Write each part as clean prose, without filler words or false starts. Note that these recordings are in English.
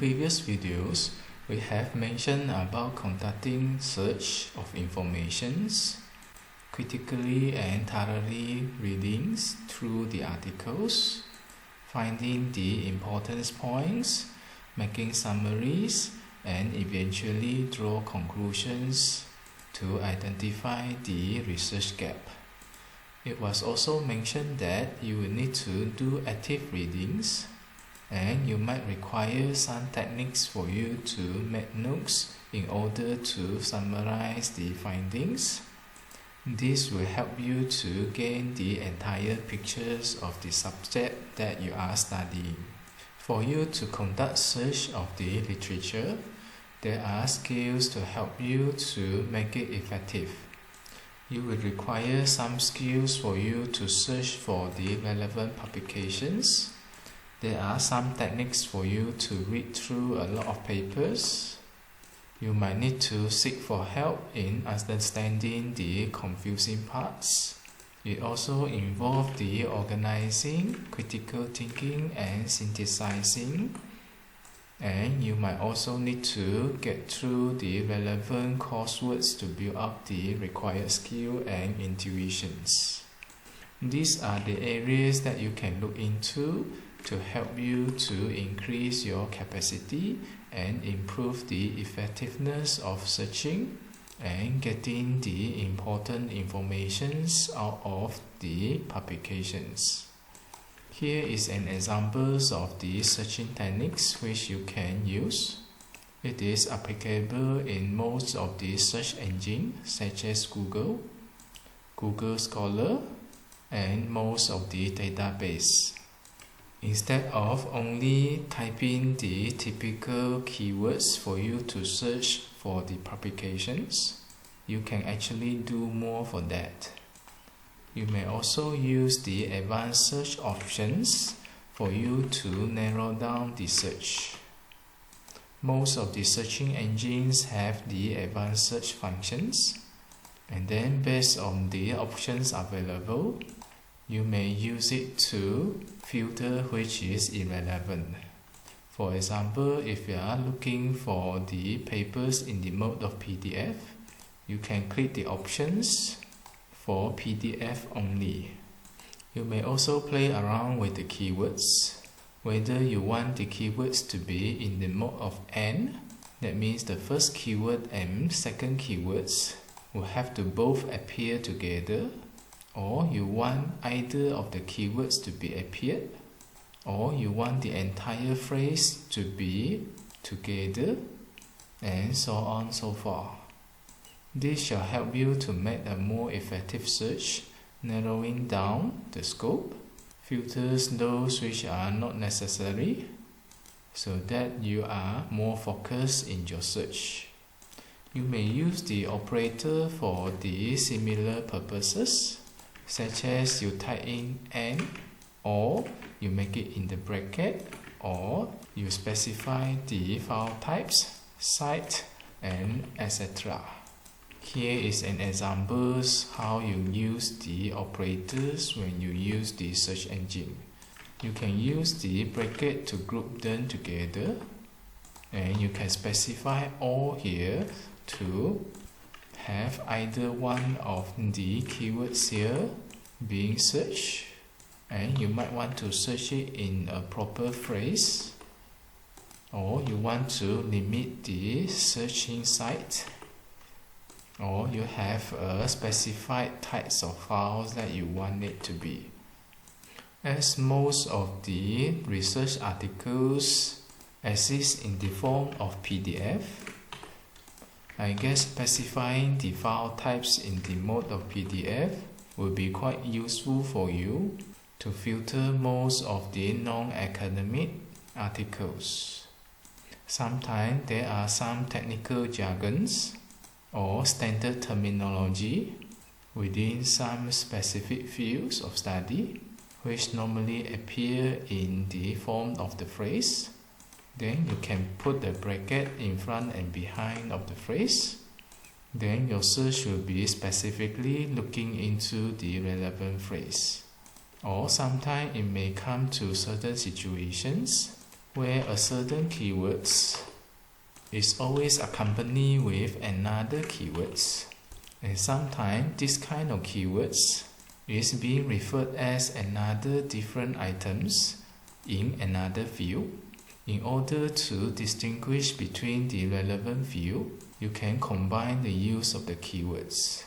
previous videos, we have mentioned about conducting search of informations, critically and thoroughly readings through the articles, finding the important points, making summaries, and eventually draw conclusions to identify the research gap. It was also mentioned that you will need to do active readings, and you might require some techniques for you to make notes in order to summarize the findings. This will help you to gain the entire pictures of the subject that you are studying. For you to conduct search of the literature, there are skills to help you to make it effective. You will require some skills for you to search for the relevant publications. There are some techniques for you to read through a lot of papers. You might need to seek for help in understanding the confusing parts. It also involves the organizing, critical thinking, and synthesizing. And you might also need to get through the relevant coursework to build up the required skill and intuitions. These are the areas that you can look into to help you to increase your capacity and improve the effectiveness of searching and getting the important informations out of the publications. Here is an example of the searching techniques which you can use. It is applicable in most of the search engines such as Google, Google Scholar, and most of the database. Instead of only typing the typical keywords for you to search for the publications, you can actually do more for that. You may also use the advanced search options for you to narrow down the search. Most of the searching engines have the advanced search functions, and then based on the options available, you may use it to filter which is irrelevant. For example, if you are looking for the papers in the mode of PDF, you can click the options for PDF only. You may also play around with the keywords. Whether you want the keywords to be in the mode of AND, that means the first keyword and second keywords will have to both appear together, or you want either of the keywords to be appeared, or you want the entire phrase to be together, and so on so forth. This shall help you to make a more effective search, narrowing down the scope, filters those which are not necessary, so that you are more focused in your search. You may use the operator for the similar purposes, such as you type in AND, or you make it in the bracket, or you specify the file types, site, and etc. Here is an example how you use the operators when you use the search engine. You can use the bracket to group them together, and you can specify all here to have either one of the keywords here being searched, and you might want to search it in a proper phrase, or you want to limit the searching site, or you have a specified types of files that you want it to be. As most of the research articles exist in the form of PDF, I guess specifying the file types in the mode of PDF will be quite useful for you to filter most of the non-academic articles. Sometimes there are some technical jargons or standard terminology within some specific fields of study which normally appear in the form of the phrase. Then you can put the bracket in front and behind of the phrase. Then your search will be specifically looking into the relevant phrase. Or sometimes it may come to certain situations where a certain keywords is always accompanied with another keywords. And sometimes this kind of keywords is being referred as another different items in another field. In order to distinguish between the relevant field, you can combine the use of the keywords.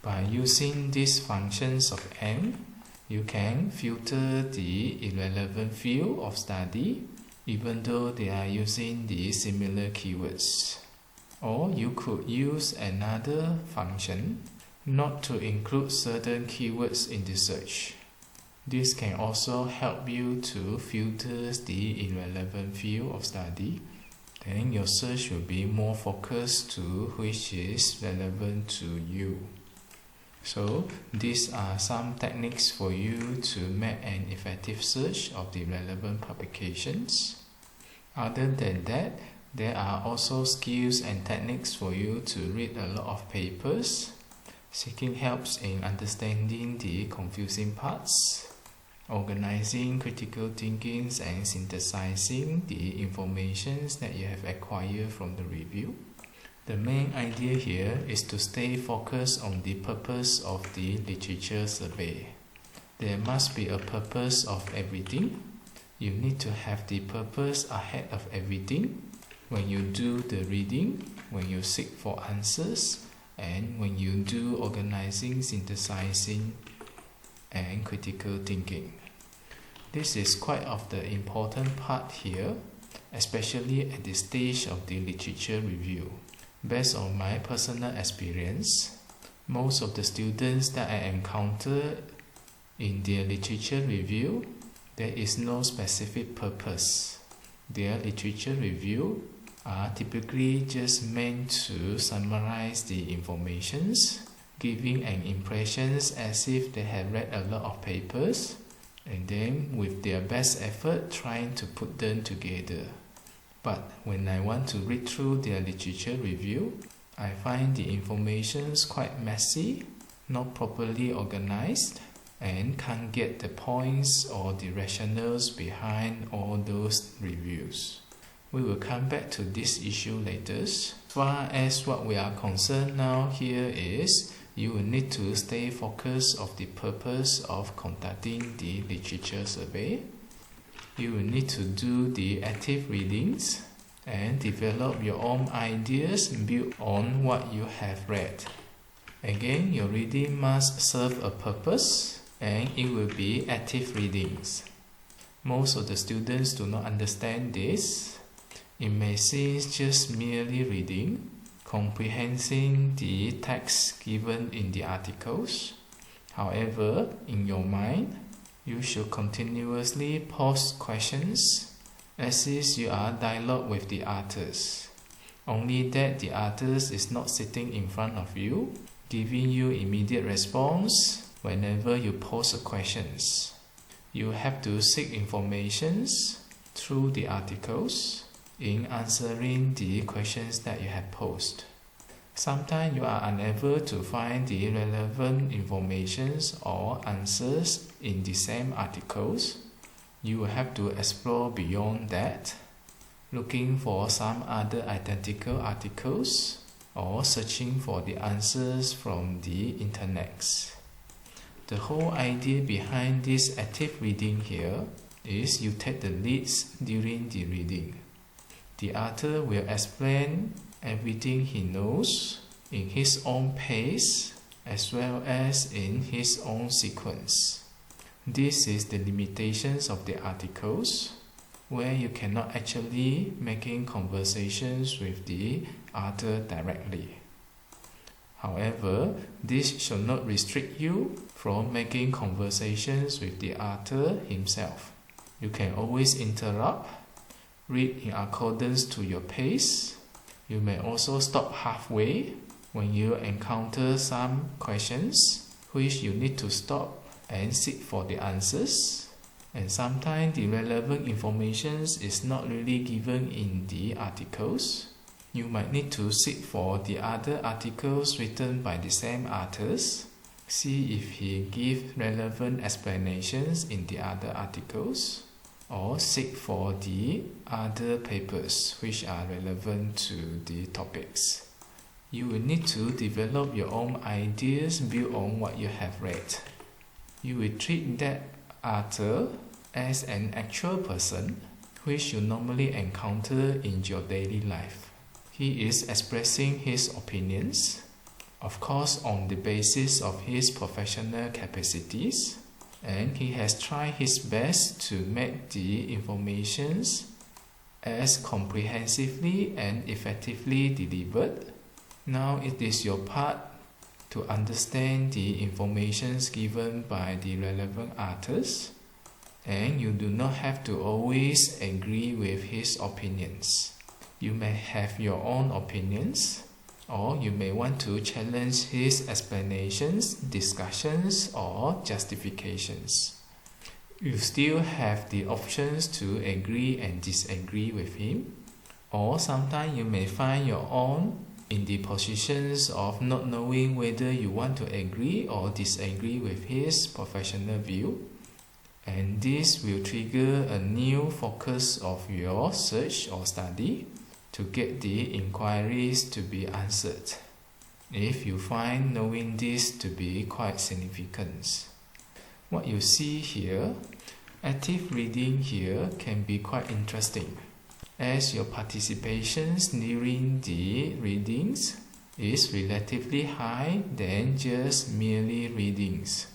By using these functions of Eng, you can filter the irrelevant field of study even though they are using the similar keywords. Or you could use another function not to include certain keywords in the search. This can also help you to filter the irrelevant field of study. Then your search will be more focused to which is relevant to you. So these are some techniques for you to make an effective search of the relevant publications. Other than that, there are also skills and techniques for you to read a lot of papers, seeking helps in understanding the confusing parts, organizing critical thinking and synthesizing the information that you have acquired from the review. The main idea here is to stay focused on the purpose of the literature survey. There must be a purpose of everything. You need to have the purpose ahead of everything when you do the reading, when you seek for answers, and when you do organizing, synthesizing, and critical thinking. This is quite of the important part here, especially at the stage of the literature review. Based on my personal experience, most of the students that I encounter in their literature review, there is no specific purpose. Their literature review are typically just meant to summarize the informations, giving an impression as if they have read a lot of papers, and then with their best effort trying to put them together. But when I want to read through their literature review, I find the information quite messy, not properly organized, and can't get the points or the rationales behind all those reviews. We will come back to this issue later. As far as what we are concerned now here is, you will need to stay focused on the purpose of conducting the literature survey. You will need to do the active readings and develop your own ideas built on what you have read. Again, your reading must serve a purpose, and it will be active readings. Most of the students do not understand this. It may seem just merely reading, comprehending the text given in the articles. However, in your mind, you should continuously pose questions as if you are dialogue with the authors. Only that the authors is not sitting in front of you, giving you immediate response whenever you pose questions. You have to seek informations through the articles in answering the questions that you have posed. Sometimes you are unable to find the relevant information or answers in the same articles. You will have to explore beyond that, looking for some other identical articles or searching for the answers from the internet. The whole idea behind this active reading here is you take the leads during the reading. The author will explain everything he knows in his own pace as well as in his own sequence. This is the limitations of the articles, where you cannot actually making conversations with the author directly. However, this should not restrict you from making conversations with the author himself. You can always interrupt, read in accordance to your pace. You may also stop halfway when you encounter some questions which you need to stop and seek for the answers. And sometimes the relevant information is not really given in the articles. You might need to seek for the other articles written by the same authors. See if he gives relevant explanations in the other articles. or seek for the other papers which are relevant to the topics. You will need to develop your own ideas built on what you have read. You will treat that author as an actual person which you normally encounter in your daily life. He is expressing his opinions, of course on the basis of his professional capacities, and he has tried his best to make the informations as comprehensively and effectively delivered. Now it is your part to understand the informations given by the relevant authors, and you do not have to always agree with his opinions. You may have your own opinions, or you may want to challenge his explanations, discussions, or justifications. You still have the options to agree and disagree with him, or sometimes you may find your own in the positions of not knowing whether you want to agree or disagree with his professional view, and this will trigger a new focus of your search or study to get the inquiries to be answered, if you find knowing this to be quite significant. What you see here, active reading here can be quite interesting, as your participations during the readings is relatively high than just merely readings.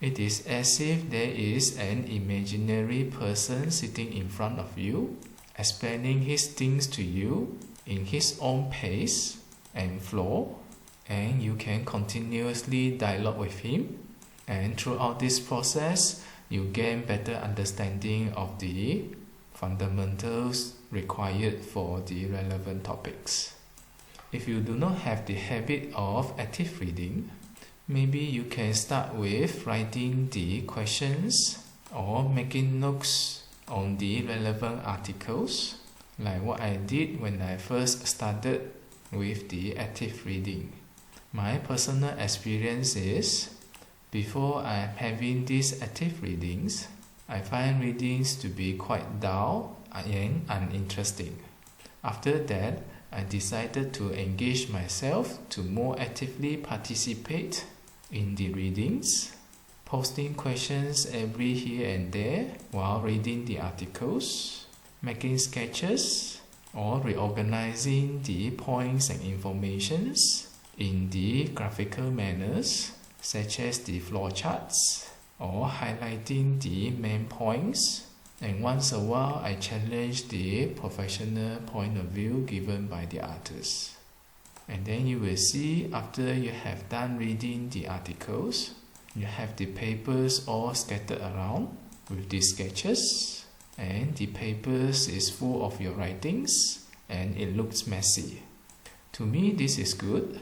It is as if there is an imaginary person sitting in front of you, explaining his things to you in his own pace and flow, and you can continuously dialogue with him, and throughout this process you gain better understanding of the fundamentals required for the relevant topics. If you do not have the habit of active reading, maybe you can start with writing the questions or making notes on the relevant articles, like what I did when I first started with the active reading. My personal experience is, before I am having these active readings, I find readings to be quite dull and uninteresting. After that, I decided to engage myself to more actively participate in the readings, posting questions every here and there while reading the articles, making sketches, or reorganizing the points and informations in the graphical manners, such as the flowcharts, or highlighting the main points. And once a while I challenge the professional point of view given by the authors. And then you will see, after you have done reading the articles, you have the papers all scattered around with the sketches, and the papers is full of your writings and it looks messy. To me this is good,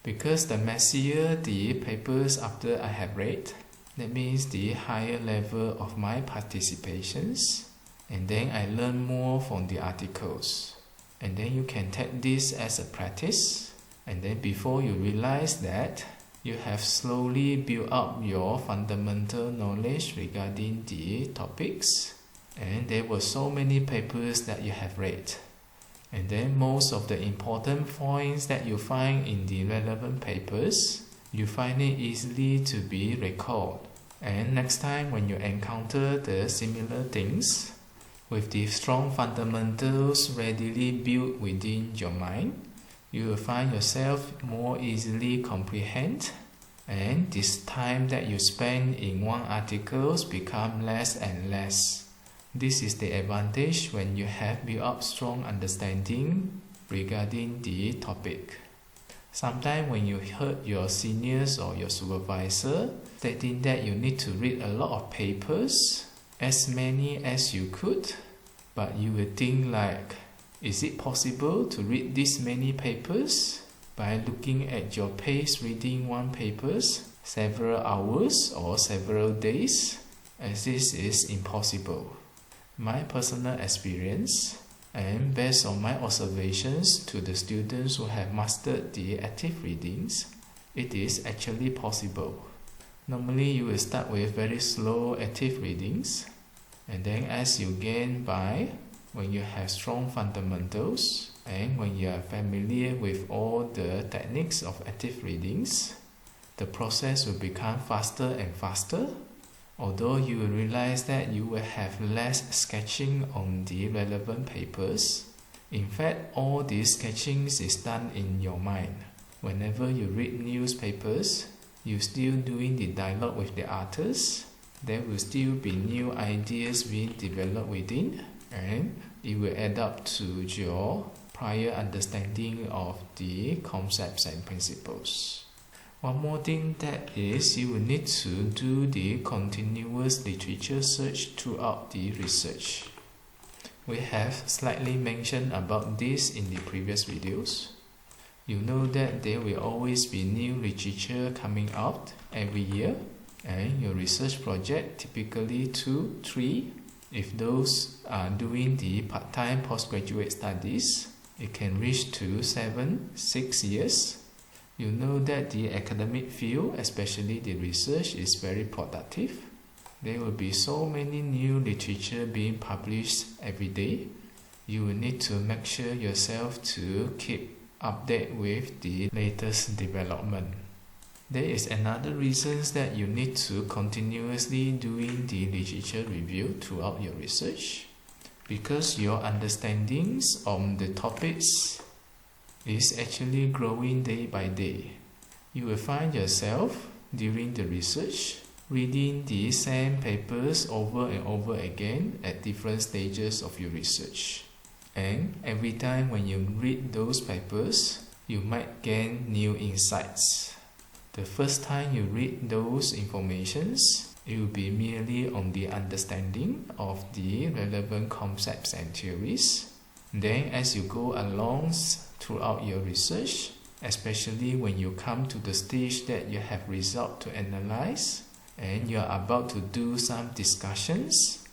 because the messier the papers after I have read, that means the higher level of my participations, and then I learn more from the articles. And then you can take this as a practice, and then before you realize that, you have slowly built up your fundamental knowledge regarding the topics, and there were so many papers that you have read. And then most of the important points that you find in the relevant papers, you find it easily to be recalled. And next time when you encounter the similar things, with the strong fundamentals readily built within your mind, you will find yourself more easily comprehend, and this time that you spend in one article become less and less. This is the advantage when you have built up strong understanding regarding the topic. Sometimes when you heard your seniors or your supervisor stating that you need to read a lot of papers, as many as you could, but you will think like, is it possible to read this many papers by looking at your pace reading one papers several hours or several days? As this is impossible. My personal experience, and based on my observations to the students who have mastered the active readings, it is actually possible. Normally you will start with very slow active readings, And then as you gain by, when you have strong fundamentals and when you are familiar with all the techniques of active readings, the process will become faster and faster. Although you will realize that you will have less sketching on the relevant papers. In fact, all these sketchings is done in your mind. Whenever you read newspapers, you're still doing the dialogue with the authors. There will still be new ideas being developed within, and it will add up to your prior understanding of the concepts and principles. One more thing that is, you will need to do the continuous literature search throughout the research. We have slightly mentioned about this in the previous videos. You know that there will always be new literature coming out every year, and your research project typically 2, 3. If those are doing the part-time postgraduate studies, it can reach to 7, 6 years. You know that the academic field, especially the research, is very productive. There will be so many new literature being published every day. You will need to make sure yourself to keep update with the latest development. There is another reason that you need to continuously doing the literature review throughout your research, because your understandings on the topics is actually growing day by day. You will find yourself during the research reading the same papers over and over again at different stages of your research. And every time when you read those papers, you might gain new insights. The first time you read those informations, it will be merely on the understanding of the relevant concepts and theories. Then as you go along throughout your research, especially when you come to the stage that you have result to analyze and you are about to do some discussions,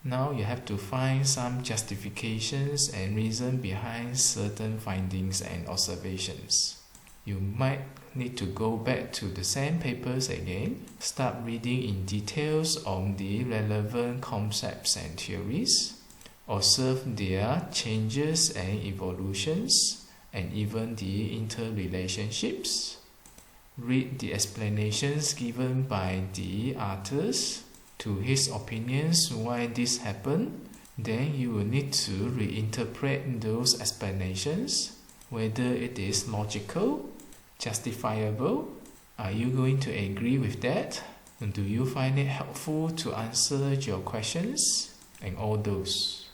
now you have to find some justifications and reason behind certain findings and observations. You might need to go back to the same papers again, start reading in details on the relevant concepts and theories, observe their changes and evolutions, and even the interrelationships. Read the explanations given by the authors to his opinions why this happened. Then you will need to reinterpret those explanations, whether it is logical, justifiable. Are you going to agree with that? And do you find it helpful to answer your questions? And all those.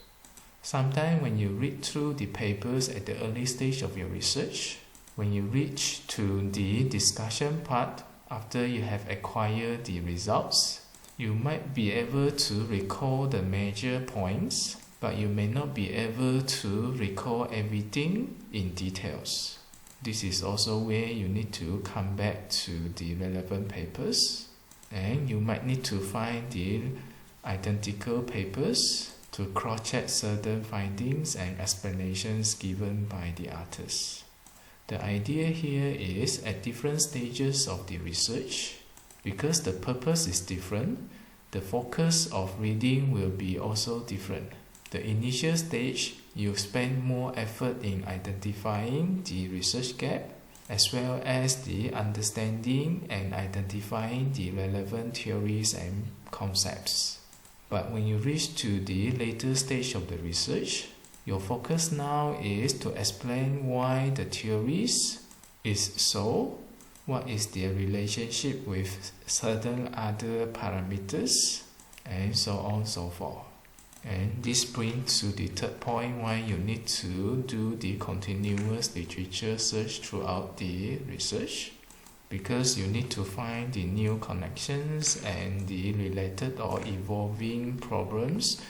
Sometimes when you read through the papers at the early stage of your research, when you reach to the discussion part after you have acquired the results, you might be able to recall the major points, but you may not be able to recall everything in details. This is also where you need to come back to the relevant papers, and you might need to find the identical papers to cross-check certain findings and explanations given by the authors. The idea here is at different stages of the research, because the purpose is different, the focus of reading will be also different. The initial stage, you spend more effort in identifying the research gap, as well as the understanding and identifying the relevant theories and concepts. But when you reach to the later stage of the research, your focus now is to explain why the theories is so, what is their relationship with certain other parameters, and so on and so forth. And this brings to the third point why you need to do the continuous literature search throughout the research, because you need to find the new connections and the related or evolving problems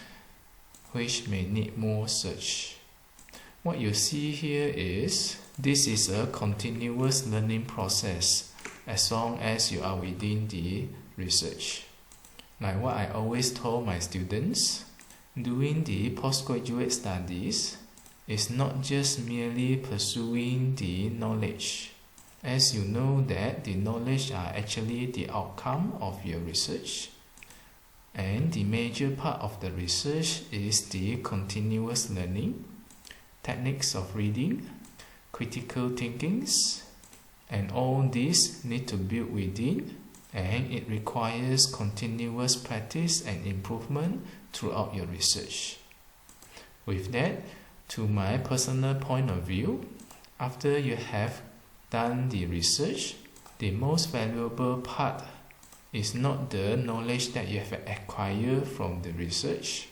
which may need more search. What you see here is this is a continuous learning process as long as you are within the research. Like what I always told my students, doing the postgraduate studies is not just merely pursuing the knowledge. As you know that the knowledge are actually the outcome of your research. And the major part of the research is the continuous learning, techniques of reading, critical thinkings, and all these need to build within, and it requires continuous practice and improvement throughout your research. With that, to my personal point of view, after you have done the research, the most valuable part is not the knowledge that you have acquired from the research.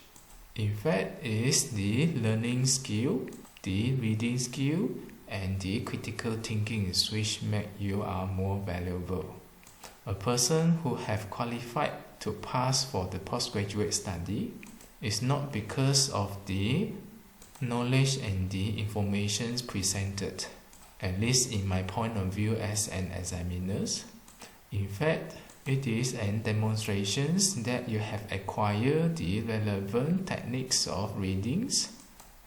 In fact, it is the learning skill, the reading skill, and the critical thinking which make you are more valuable. A person who have qualified to pass for the postgraduate study is not because of the knowledge and the information presented, at least in my point of view as an examiner. In fact, it is an demonstration that you have acquired the relevant techniques of readings,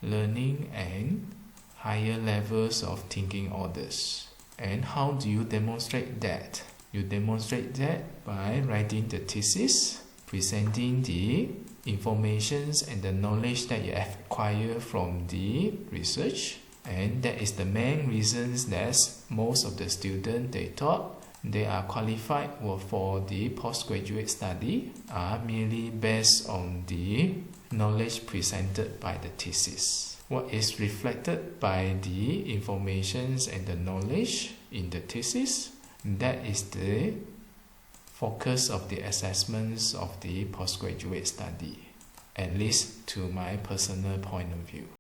learning, and higher levels of thinking orders. And how do you demonstrate that? You demonstrate that by writing the thesis, presenting the informations and the knowledge that you have acquired from the research. And that is the main reasons that most of the students they thought they are qualified for the postgraduate study are merely based on the knowledge presented by the thesis. What is reflected by the informations and the knowledge in the thesis, that is the focus of the assessments of the postgraduate study, at least to my personal point of view.